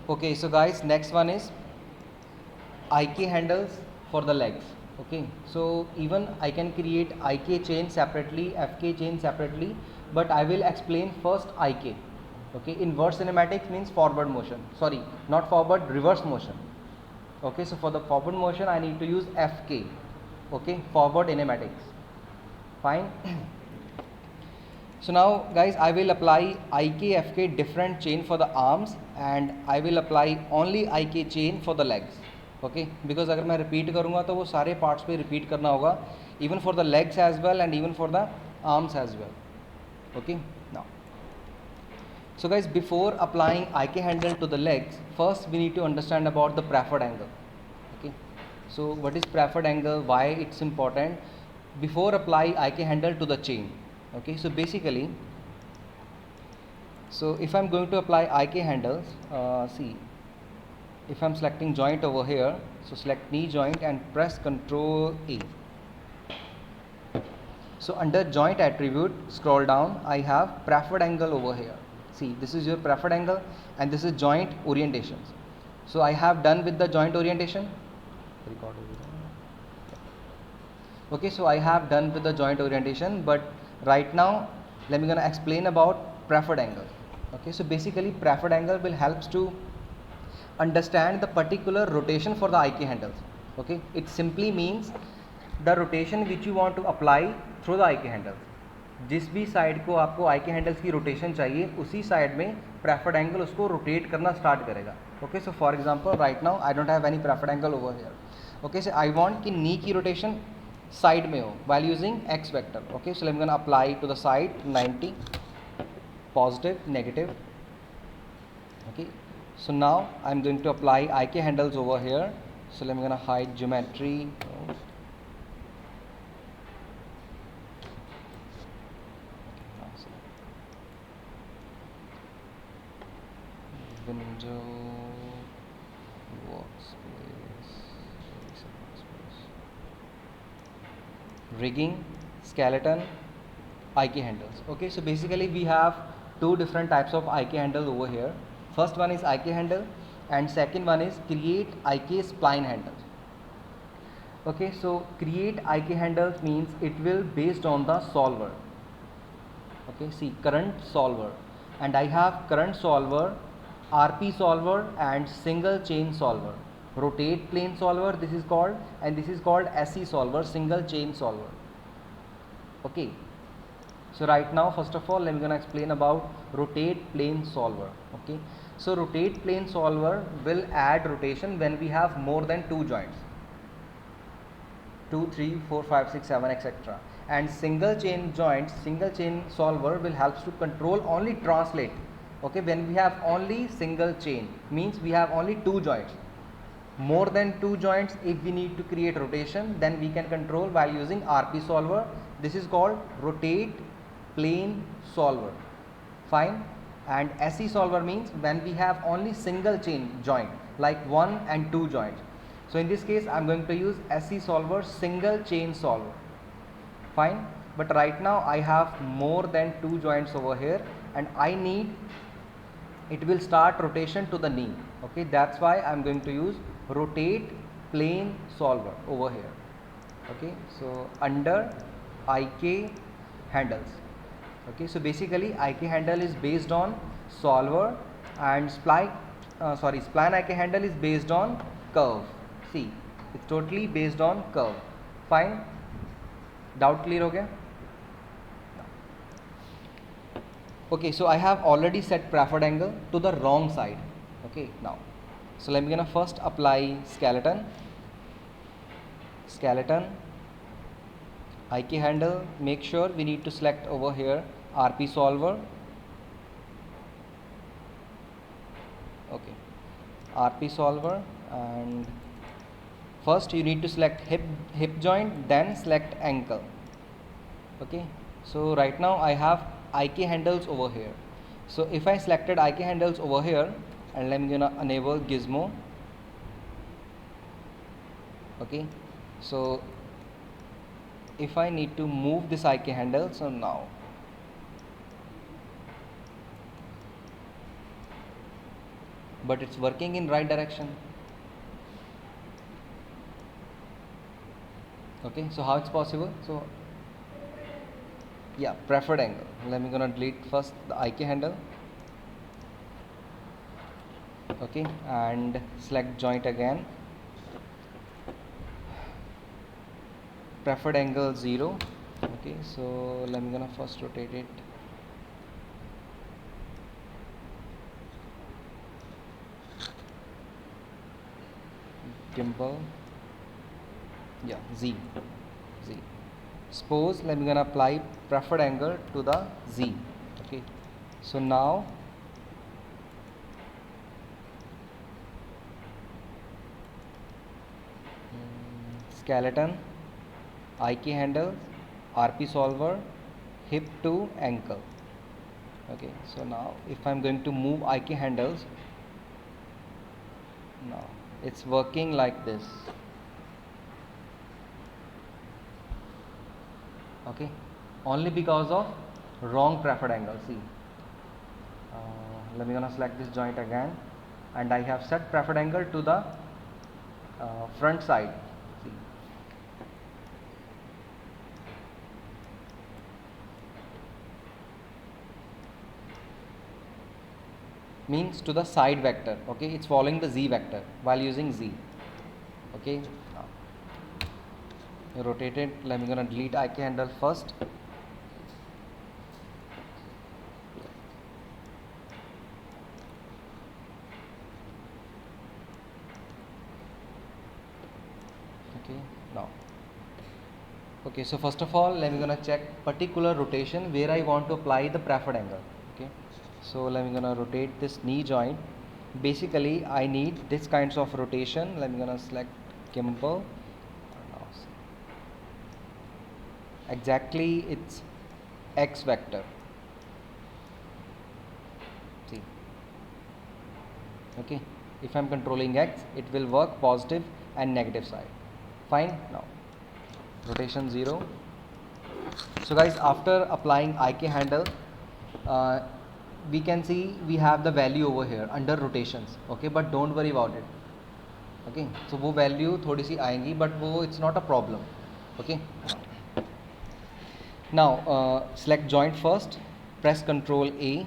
Okay, so guys, next one is IK handles for the legs. Okay, so even I can create IK chain separately, FK chain separately, but I will explain first IK. Okay, inverse kinematics means forward motion. Sorry, not forward, reverse motion. Okay, so for the forward motion I need to use FK. Okay, forward kinematics. Fine. So now guys, I will apply IK FK different chain for the arms and I will apply only IK chain for the legs. Okay, because अगर मैं repeat करूँगा तो वो सारे parts पे repeat करना होगा, even for the legs as well and even for the arms as well. Okay, now. So guys, before applying IK handle to the legs, first we need to understand about the preferred angle. Okay, so what is preferred angle, why it's important before apply IK handle to the chain. Okay, so basically, so if I'm going to apply IK handles, see, if I'm selecting joint over here, so select knee joint and press Ctrl A. So under joint attribute, scroll down, I have preferred angle over here. See, this is your preferred angle and this is joint orientations. So I have done with the joint orientation. Okay, so I have done with the joint orientation, but right now let me gonna explain about preferred angle. Okay, so basically preferred angle will helps to understand the particular rotation for the IK handles. Okay, it simply means the rotation which you want to apply through the IK handles. जिस भी side को आपको IK handles की rotation चाहिए उसी side में preferred angle उसको rotate करना स्टार्ट करेगा. Okay, so for example right now I don't have any preferred angle over here. Okay, so I want कि नी की रोटेशन साइड में हो while using x vector. Okay, so I'm going to apply to the side 90, positive, negative. Okay, so now I'm going to apply IK handles over here. So I'm going to hide geometry. Window, workspace, rigging, skeleton, IK handles. Okay, so basically we have two different types of IK handle over here. First one is IK handle and second one is create IK spline handles. Okay, so create IK handles means it will based on the solver. Okay, see current solver, and I have current solver, RP solver and single chain solver. Rotate plane solver this is called, and this is called SE solver, single chain solver. Okay, so right now first of all I'm going to explain about rotate plane solver. Okay, so rotate plane solver will add rotation when we have more than two joints, 2, 3, 4, 5, 6, 7, etc. And single chain joints, single chain solver will help to control only translate. Okay, when we have only single chain means we have only two joints. More than two joints, if we need to create rotation, then we can control while using RP solver. This is called rotate plane solver. Fine. And SE solver means when we have only single chain joint like 1 and 2 joints. So in this case I'm going to use SE solver, single chain solver. Fine, but right now I have more than two joints over here and I need it will start rotation to the knee. Okay, that's why I'm going to use rotate plane solver over here. Okay, so under IK handles. Okay, so basically IK handle is based on solver and spline IK handle is based on curve. See, it's totally based on curve. Fine, doubt clear हो गया? Okay, so I have already set preferred angle to the wrong side. Okay, now so let me gonna first apply skeleton, IK handle. Make sure we need to select over here RP solver. Okay, RP solver, and first you need to select hip joint, then select ankle. Okay, so right now I have IK handles over here. So if I selected IK handles over here, and I'm gonna enable gizmo. Okay, so if I need to move this IK handle, so now but it's working in right direction. Okay, so how it's possible? So yeah, preferred angle. Let me gonna delete first the IK handle. Okay, and select joint again. Preferred angle 0. Okay, so let me gonna first rotate it. Gimbal, yeah, Z. Suppose let me gonna apply preferred angle to the Z. Okay, so now skeleton, IK handle, RP solver, hip to ankle. Okay, so now if I'm going to move IK handles, now it's working like this. Okay, only because of wrong preferred angle. See, let me gonna select this joint again, and I have set preferred angle to the front side. See, means to the side vector. Okay, it's following the Z vector while using Z. Okay, now rotate it. Let me gonna delete IK handle first. Okay, now okay, so first of all let me gonna check particular rotation where I want to apply the preferred angle. Okay, so let me gonna rotate this knee joint. Basically I need this kinds of rotation. Let me gonna select gimbal. Now exactly it's X vector. See, okay, if I'm controlling X, it will work positive and negative side. Fine. Now rotation 0. So guys, after applying IK handle, we can see we have the value over here under rotations. Okay, but don't worry about it. Okay, so वो value थोड़ी सी आएंगी, but वो it's not a problem. Okay, now select joint first, press Ctrl A,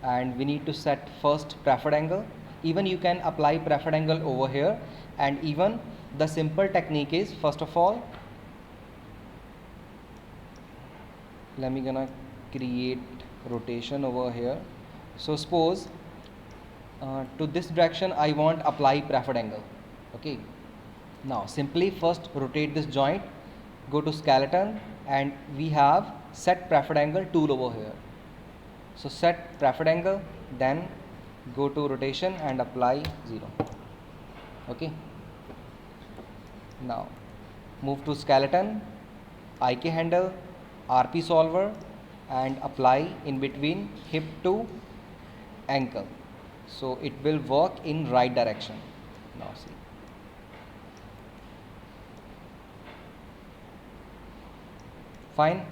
and we need to set first preferred angle. Even you can apply preferred angle over here, and even the simple technique is, first of all, let me gonna create rotation over here. So suppose to this direction I want apply preferred angle. Okay, now simply first rotate this joint, go to skeleton, and we have set preferred angle tool over here. So set preferred angle, then go to rotation and apply 0. Okay, now move to skeleton, IK handle, RP solver, and apply in between hip to ankle. So it will work in right direction. Now see. Fine.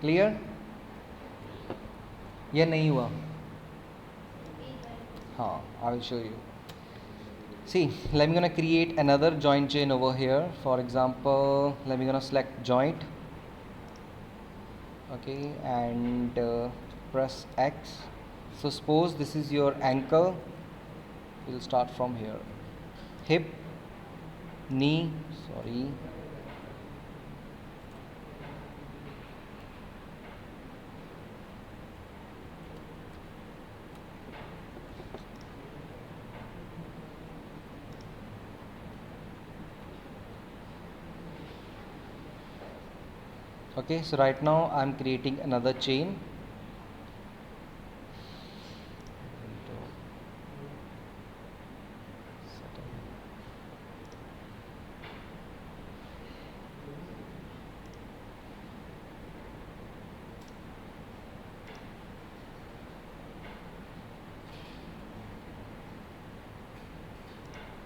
Clear? ये नहीं हुआ. हाँ, I will show you. See, let me gonna create another joint chain over here. For example, let me gonna select joint. Okay, and press X. So suppose this is your ankle. We'll start from here. Hip, knee, sorry. Okay, so right now I'm creating another chain.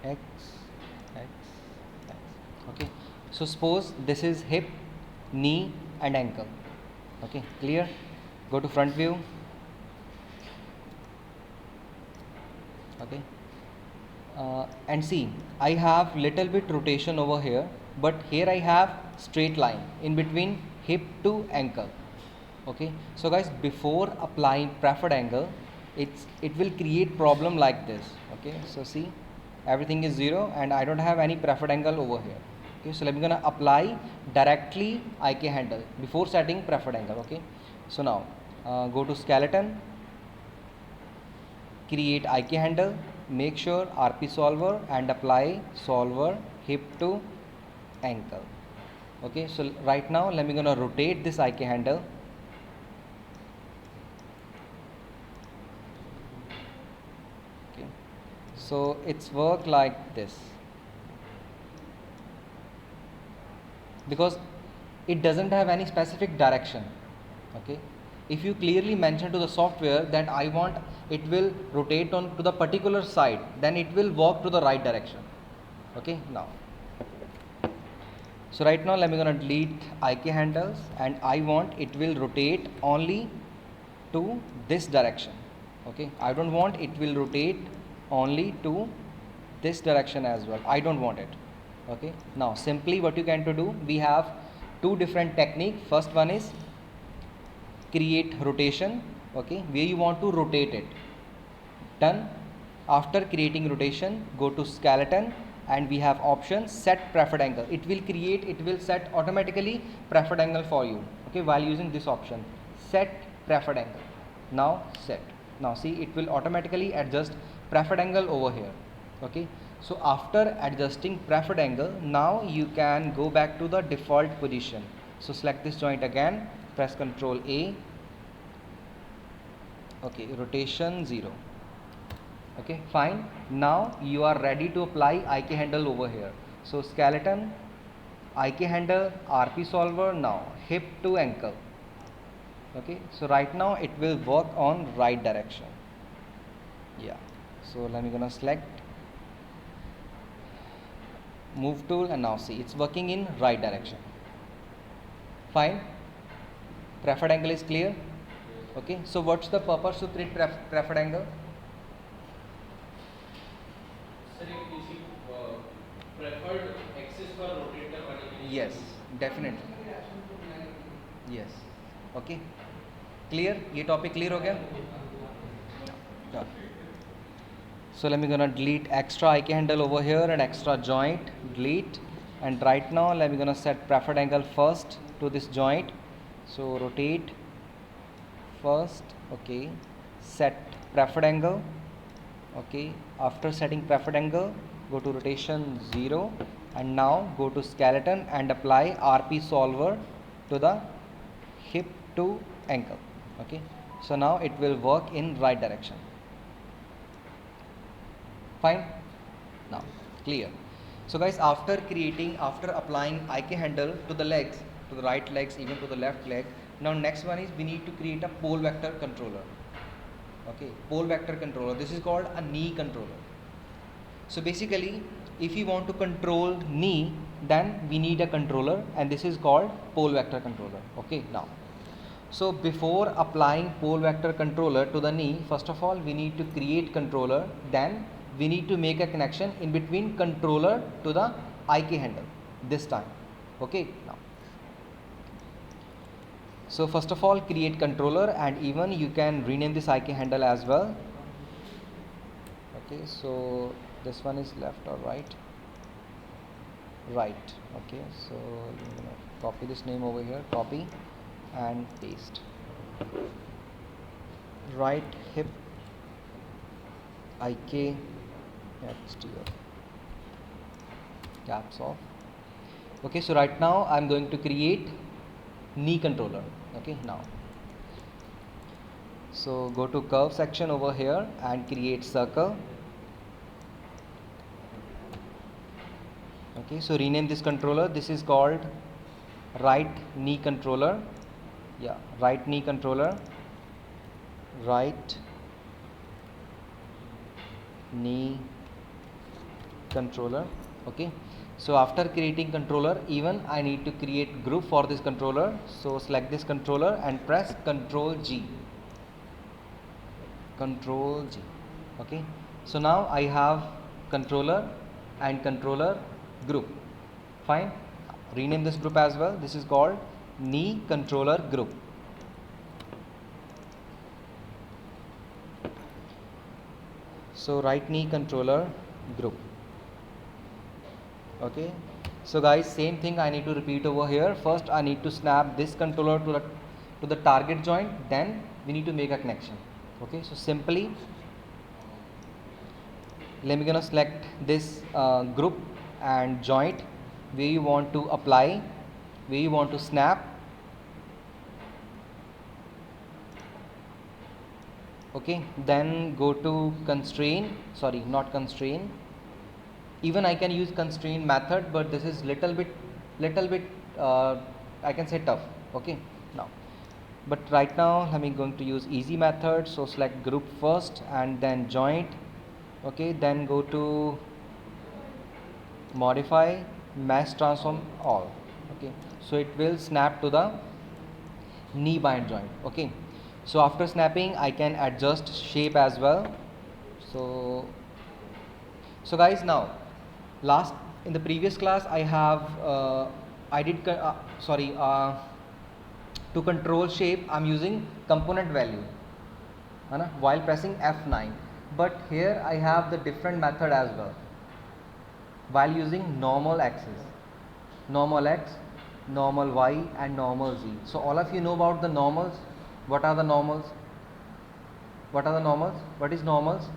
X, X, X. Okay, so suppose this is hip, knee and ankle. Okay, clear? Go to front view, Okay, and see, I have little bit rotation over here, but here I have straight line in between hip to ankle. Okay, so guys, before applying preferred angle, it will create problem like this. Okay, so see, everything is 0 and I don't have any preferred angle over here. Okay, so let me gonna apply directly IK handle before setting preferred angle. Okay, so now go to skeleton, create IK handle, make sure RP solver and apply solver hip to ankle. Okay, so right now let me gonna rotate this IK handle. Okay, so it's work like this because it doesn't have any specific direction. Okay, if you clearly mention to the software that I want it will rotate on to the particular side, then it will walk to the right direction. Okay, now, so right now let me gonna delete IK handles and I want it will rotate only to this direction. Okay, I don't want it will rotate only to this direction as well. I don't want it. Okay, now simply what you can to do, we have two different technique. First one is create rotation. Okay, where you want to rotate it. Done. After creating rotation, go to skeleton and we have option set preferred angle. It will set automatically preferred angle for you. Okay, while using this option, set preferred angle. Now set. Now see, it will automatically adjust preferred angle over here. Okay, so after adjusting preferred angle, now you can go back to the default position. So select this joint again, press Ctrl A. Okay, rotation 0. Okay, fine. Now you are ready to apply IK handle over here. So skeleton, IK handle, RP solver, now hip to ankle. Okay, so right now it will work on right direction. Yeah, so let me gonna select move tool and now see it's working in right direction. Fine, preferred angle is clear. Okay, so what's the purpose to create preferred angle? Preferred axis for rotator particularly. Yes, definitely. Yes. Okay, clear, ये topic clear हो गया? Done. So let me gonna delete extra IK handle over here and extra joint, delete, and right now let me gonna set preferred angle first to this joint. So rotate first. Okay, set preferred angle. Okay, after setting preferred angle, go to rotation 0 and now go to skeleton and apply RP solver to the hip to ankle. Okay, so now it will work in right direction. Fine, now clear. So guys, after applying IK handle to the legs, to the right legs, even to the left leg, now next one is we need to create a pole vector controller. Okay, pole vector controller, this is called a knee controller. So basically, if you want to control knee, then we need a controller and this is called pole vector controller. Okay, now, so before applying pole vector controller to the knee, first of all we need to create controller, then we need to make a connection in between controller to the IK handle this time. Okay, now, so first of all create controller and even you can rename this IK handle as well. Okay, so this one is left or right? Right. Okay, so I'm gonna copy this name over here, copy and paste. Right hip IK exterior, caps off. Okay, so right now I'm going to create knee controller. Okay, now, so go to curve section over here and create circle. Okay, so rename this controller, this is called right knee controller. Yeah, right knee controller, right knee controller. Okay, so after creating controller, even I need to create group for this controller. So select this controller and press Ctrl G. Ctrl G. Okay, So now I have controller and controller group. Fine. Rename this group as well. This is called knee controller group. So right knee controller group. Okay. So guys, same thing I need to repeat over here. First I need to snap this controller to the target joint, then we need to make a connection. Okay, so simply let me gonna select this group and joint where you want to apply, where you want to snap. Okay, then go to constrain, sorry, not constrain. Even I can use constrain method, but this is little bit I can say tough. Okay, now, but right now I'm going to use easy method. So select group first and then joint. Okay, then go to modify, mesh transform all. Okay, so it will snap to the knee bind joint. Okay, so after snapping I can adjust shape as well. So guys, now last in the previous class I have I did to control shape I'm using component value while pressing F9, but here I have the different method as well while using normal axis, normal X, normal Y and normal Z. So all of you know about the normals. What are the normals? What are the normals? What is normals?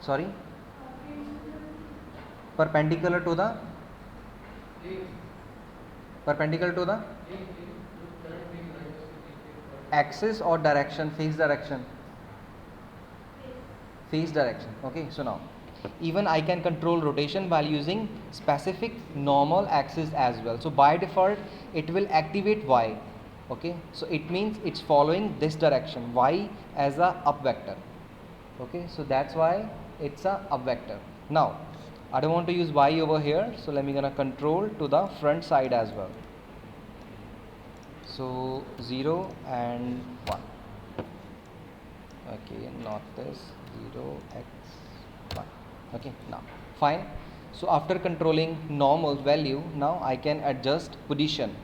Sorry? Perpendicular to the axis or direction, phase direction. Phase direction. Okay, so now even I can control rotation while using specific normal axis as well. So by default it will activate Y. Okay, so it means it's following this direction, Y as a up vector. Okay, so that's why it's a up vector. Now I don't want to use Y over here, so let me gonna control to the front side as well. So 0 and 1. Okay, not this, 0 x 1. Okay, now fine. So after controlling normal value, now I can adjust position.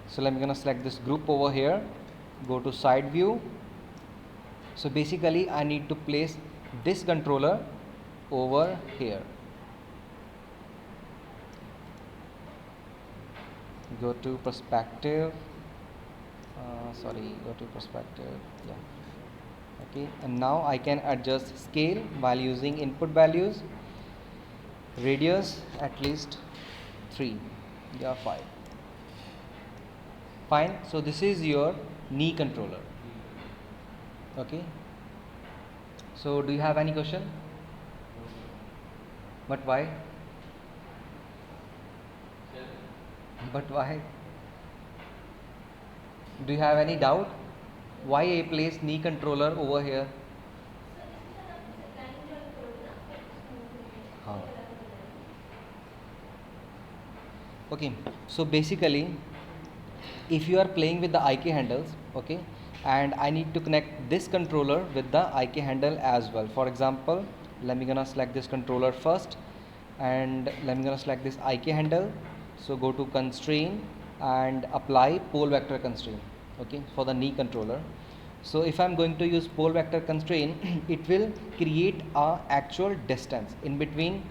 So let me gonna select this group over here, go to side view. So basically I need to place this controller over here. Go to perspective, go to perspective, yeah. Okay, and now I can adjust scale while using input values, radius at least 3, yeah, 5. Fine, so this is your knee controller. Okay, so do you have any question? But why? But why? Do you have any doubt? Why I place knee controller over here? Okay, so basically if you are playing with the IK handles, okay, and I need to connect this controller with the IK handle as well. For example, let me gonna select this controller first and let me gonna select this IK handle. So go to constraint and apply pole vector constraint, okay, for the knee controller. So if I'm going to use pole vector constraint, it will create a actual distance in between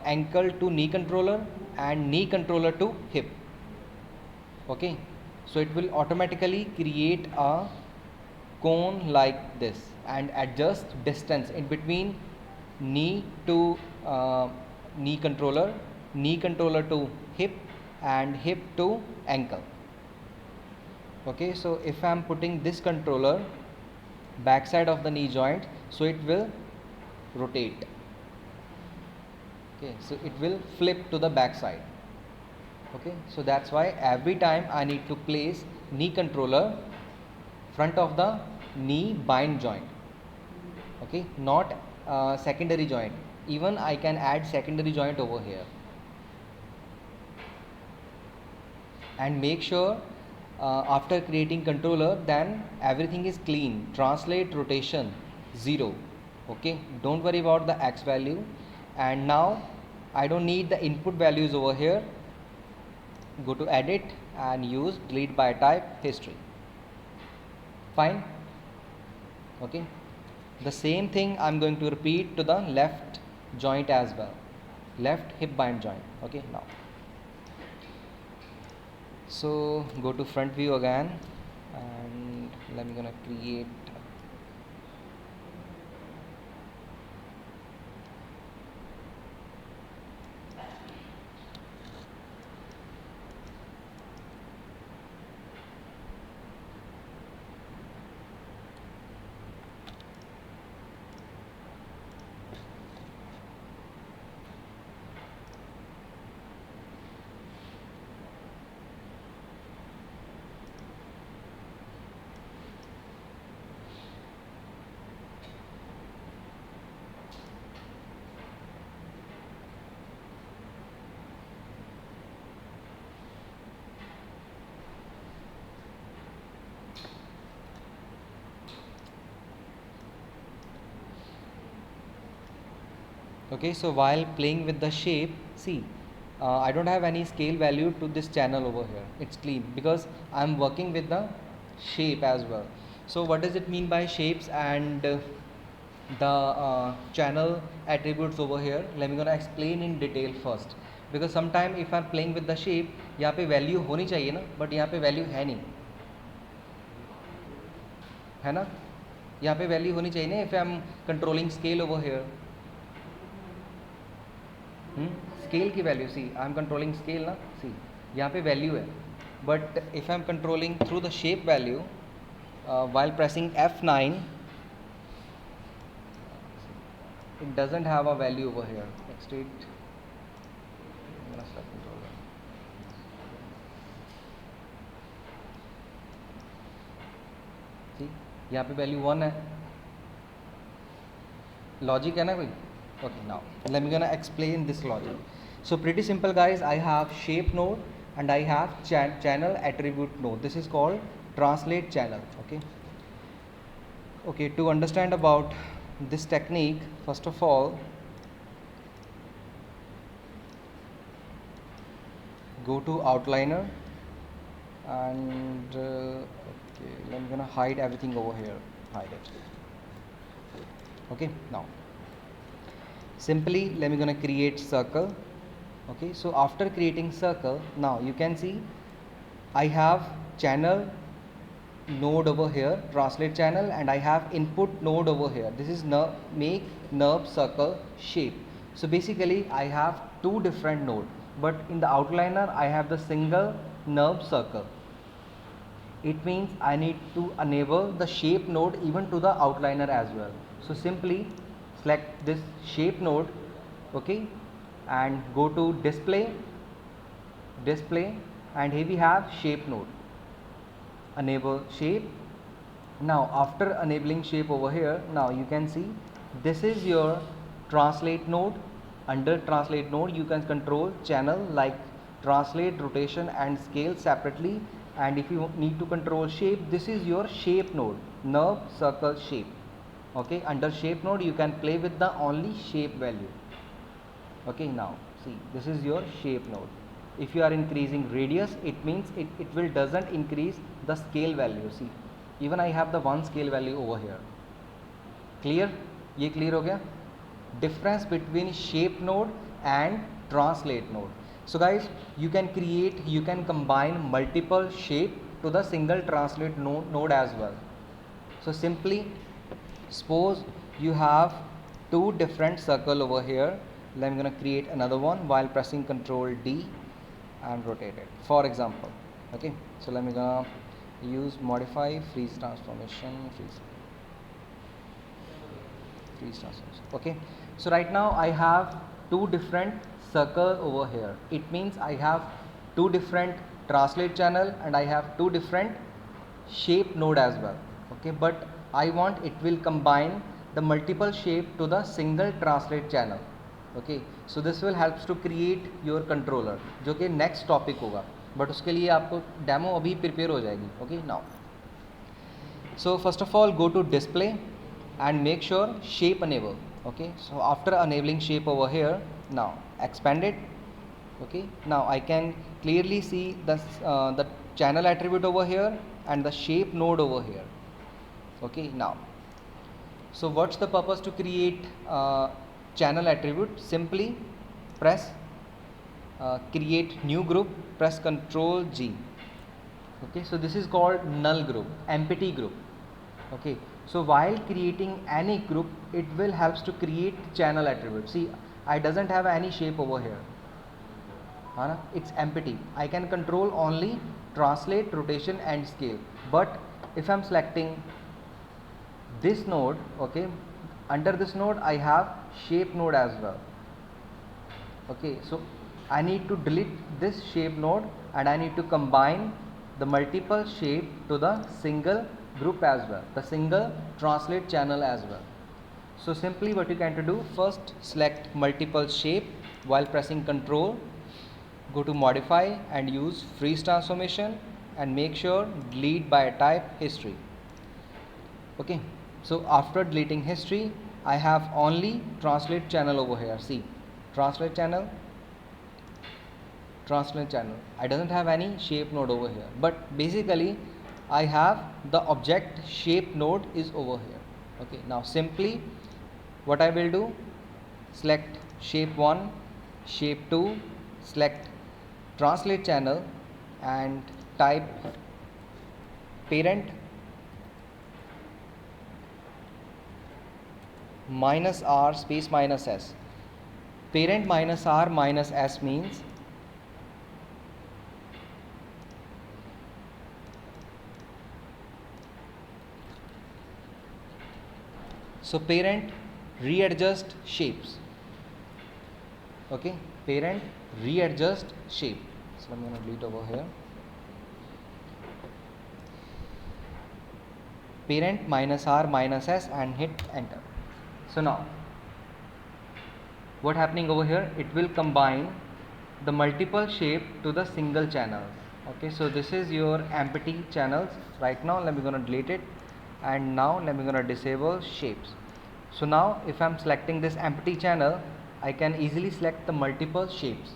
ankle to knee controller and knee controller to hip. Okay, so it will automatically create a cone like this and adjust distance in between knee to knee controller to hip and hip to ankle. Okay, so if I am putting this controller backside of the knee joint, so it will rotate. Okay, so it will flip to the backside. Okay, so that's why every time I need to place knee controller front of the knee bind joint. Okay, not secondary joint. Even I can add secondary joint over here. And make sure after creating controller, then everything is clean. Translate rotation 0. Okay, don't worry about the x value. And now I don't need the input values over here. Go to edit and use delete by type history. Fine. Okay, the same thing I'm going to repeat to the left joint as well, left hip bind joint. Okay, now so go to front view again, and let me gonna create okay. So while playing with the shape, see, I don't have any scale value to this channel over here. It's clean because I'm working with the shape as well. So what does it mean by shapes and the channel attributes over here? Let me gonna explain in detail first, because sometime if I'm playing with the shape, यहाँ पे value होनी चाहिए ना, but यहाँ पे value है नहीं, है ना? यहाँ पे value होनी चाहिए ना if I'm controlling scale over here. Scale की value, see I am controlling scale ना, सी यहाँ पे वैल्यू है, but if I am controlling through the shape value while pressing F9, it doesn't have a value over here. Extrude, I'm gonna select controller. See, यहाँ पे value 1 है, logic है ना कोई? Okay, now let me gonna explain this logic. So pretty simple guys, I have shape node and I have channel attribute node. This is called translate channel. Okay, to understand about this technique, first of all go to outliner and okay, I'm gonna hide everything over here, hide it. Okay, now simply let me gonna create circle. Okay, so after creating circle, now you can see I have channel node over here, translate channel, and I have input node over here. This is make NURB circle shape. So basically I have two different node, but in the outliner I have the single NURB circle. It means I need to enable the shape node even to the outliner as well. So simply select this shape node, okay, and go to display, and here we have shape node. Enable shape. Now after enabling shape over here, now you can see this is your translate node. Under translate node you can control channel like translate, rotation and scale separately, and if you need to control shape, this is your shape node, NURB circle shape. Okay, under shape node you can play with the only shape value. Okay, now see, this is your shape node. If you are increasing radius, it means it will doesn't increase the scale value. See, even I have the one scale value over here. Clear? ये clear हो गया? Difference between shape node and translate node. So guys, you can combine multiple shape to the single translate node as well. So simply suppose you have two different circle over here. Then I'm gonna create another one while pressing Ctrl D and rotate it. For example, okay. So let me gonna use modify freeze transformation, freeze transformation. Okay. So right now I have two different circle over here. It means I have two different translate channel and I have two different shape node as well. Okay, but I want it will combine the multiple shape to the single translate channel. Okay, so this will helps to create your controller, जो कि next topic होगा. But उसके लिए आपको demo अभी prepare हो जाएगी. Okay now, so first of all go to display and make sure shape enable. Okay, so after enabling shape over here, now expand it. Okay, now I can clearly see the channel attribute over here and the shape node over here. Okay, now, so what's the purpose to create channel attribute? Simply press create new group, press Ctrl G. Okay, so this is called null group, empty group. Okay, so while creating any group, it will helps to create channel attribute. See, I doesn't have any shape over here. It's empty. I can control only translate, rotation and scale. But if I'm selecting this node, okay, under this node I have shape node as well. Okay, so I need to delete this shape node and I need to combine the multiple shape to the single group as well, the single translate channel as well. So simply what you can to do, first select multiple shape while pressing Ctrl, go to modify and use freeze transformation and make sure delete by type history. Okay, so after deleting history I have only translate channel over here. See, translate channel, I doesn't have any shape node over here, but basically I have the object shape node is over here. Okay, now simply what I will do, select shape 1, shape 2, select translate channel and type parent minus r space minus s. Parent minus r minus s means so parent readjust shapes. Okay, parent readjust shape. So I'm going to delete over here. Parent minus r minus s and hit enter. So now what happening over here, it will combine the multiple shape to the single channel. Okay, so this is your empty channels. Right now let me gonna delete it and now let me gonna disable shapes. So now if I'm selecting this empty channel, I can easily select the multiple shapes.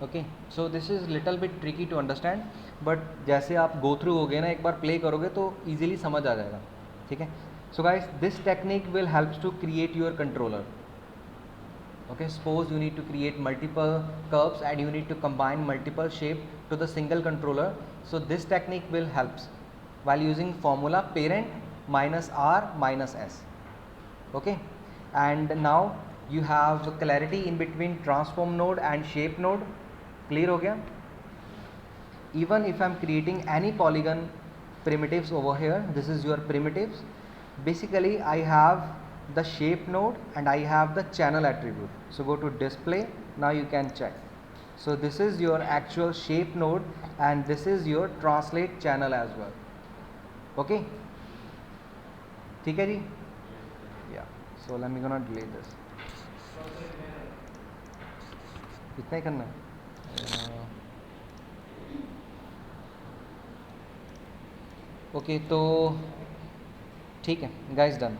Okay, so this is little bit tricky to understand, but जैसे आप go through होगे ना, एक बार play करोगे तो easily समझ आ जाएगा. ठीक है. So guys, this technique will help to create your controller. Okay, suppose you need to create multiple curves and you need to combine multiple shape to the single controller. So this technique will helps while using formula parent minus r minus s. Okay, and now you have clarity in between transform node and shape node. Clear हो गया? Even if I'm creating any polygon primitives over here, this is your primitives. Basically I have the shape node and I have the channel attribute. So go to display, now you can check. So this is your actual shape node and this is your translate channel as well. Okay, ठीक है जी? Yeah, so let me gonna delete this. इतना ही करना है. Okay, तो ठीक है guys, done.